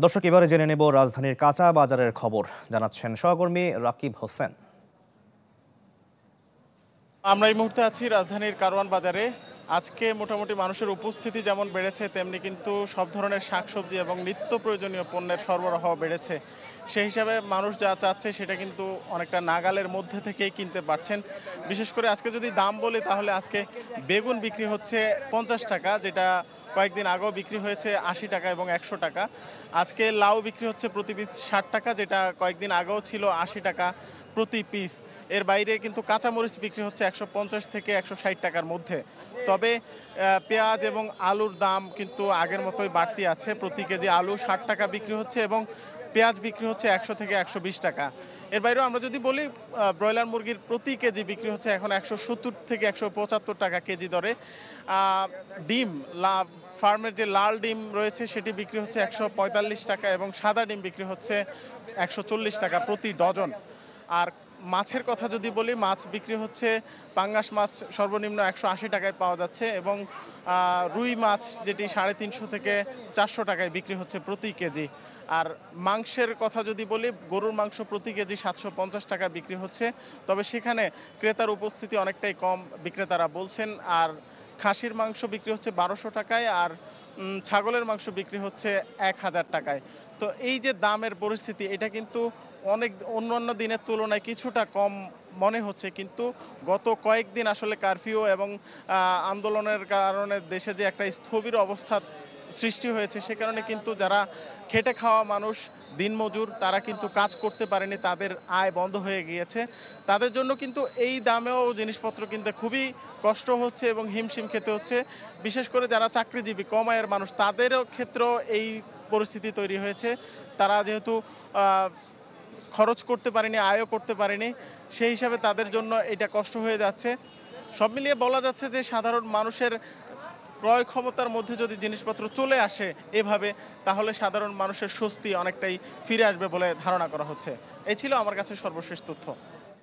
দর্শক, এবারে জেনে নেব রাজধানীর কাঁচা বাজারের খবর, জানাচ্ছেন সহকর্মী রাকিব হোসেন। আমরা এই মুহূর্তে আছি রাজধানীর কারওয়ান বাজারে। আজকে মোটামুটি মানুষের উপস্থিতি যেমন বেড়েছে, তেমনি কিন্তু সব ধরনের শাকসবজি এবং নিত্য প্রয়োজনীয় পণ্যের সরবরাহ বেড়েছে। সেই হিসাবে মানুষ যা চাচ্ছে সেটা কিন্তু অনেকটা নাগালের মধ্যে থেকেই কিনতে পারছেন। বিশেষ করে আজকে যদি দাম বলি, তাহলে আজকে বেগুন বিক্রি হচ্ছে 50 টাকা, যেটা কয়েকদিন আগেও বিক্রি হয়েছে 80 টাকা এবং 100 টাকা। আজকে লাউ বিক্রি হচ্ছে প্রতি পিস 60 টাকা, যেটা কয়েকদিন আগেও ছিল 80 টাকা প্রতি পিস। এর বাইরে কিন্তু কাঁচামরিচ বিক্রি হচ্ছে 150 থেকে 160 টাকার মধ্যে। তবে পেঁয়াজ এবং আলুর দাম কিন্তু আগের মতোই বাড়তি আছে। প্রতি কেজি আলু 60 টাকা বিক্রি হচ্ছে এবং পেঁয়াজ বিক্রি হচ্ছে 100 থেকে 120 টাকা। এর বাইরেও আমরা যদি বলি, ব্রয়লার মুরগির প্রতি কেজি বিক্রি হচ্ছে এখন 170 থেকে 175 টাকা কেজি দরে। ডিম ফার্মের যে লাল ডিম রয়েছে সেটি বিক্রি হচ্ছে 145 টাকা এবং সাদা ডিম বিক্রি হচ্ছে 140 টাকা প্রতি ডজন। আর মাছের কথা যদি বলি, মাছ বিক্রি হচ্ছে পাঙ্গাস মাছ সর্বনিম্ন 180 টাকায় পাওয়া যাচ্ছে এবং রুই মাছ যেটি 350 থেকে 400 টাকায় বিক্রি হচ্ছে প্রতি কেজি। আর মাংসের কথা যদি বলি, গরুর মাংস প্রতি কেজি 750 টাকা বিক্রি হচ্ছে। তবে সেখানে ক্রেতার উপস্থিতি অনেকটাই কম, বিক্রেতারা বলছেন। আর খাসির মাংস বিক্রি হচ্ছে 1200 টাকায়, আর ছাগলের মাংস বিক্রি হচ্ছে 1000 টাকায়। তো এই যে দামের পরিস্থিতি, এটা কিন্তু অনেক অন্যান্য দিনের তুলনায় কিছুটা কম মনে হচ্ছে, কিন্তু গত কয়েকদিন আসলে কারফিউ এবং আন্দোলনের কারণে দেশে যে একটা স্থবির অবস্থা সৃষ্টি হয়েছে, সে কারণে কিন্তু যারা খেটে খাওয়া মানুষ, দিনমজুর, তারা কিন্তু কাজ করতে পারেনি, তাদের আয় বন্ধ হয়ে গিয়েছে। তাদের জন্য কিন্তু এই দামেও জিনিসপত্র কিনতে খুবই কষ্ট হচ্ছে এবং হিমশিম খেতে হচ্ছে। বিশেষ করে যারা চাকরিজীবী, কম আয়ের মানুষ, তাদেরও ক্ষেত্রেও এই পরিস্থিতি তৈরি হয়েছে। তারা যেহেতু খরচ করতে পারেনি, আয়ও করতে পারেনি, সেই হিসাবে তাদের জন্য এটা কষ্ট হয়ে যাচ্ছে। সব মিলিয়ে বলা যাচ্ছে যে সাধারণ মানুষের ক্রয় ক্ষমতার মধ্যে যদি জিনিসপত্র চলে আসে এভাবে, তাহলে সাধারণ মানুষের স্বস্তি অনেকটাই ফিরে আসবে বলে ধারণা করা হচ্ছে। এই ছিল আমার কাছে সর্বশেষ তথ্য।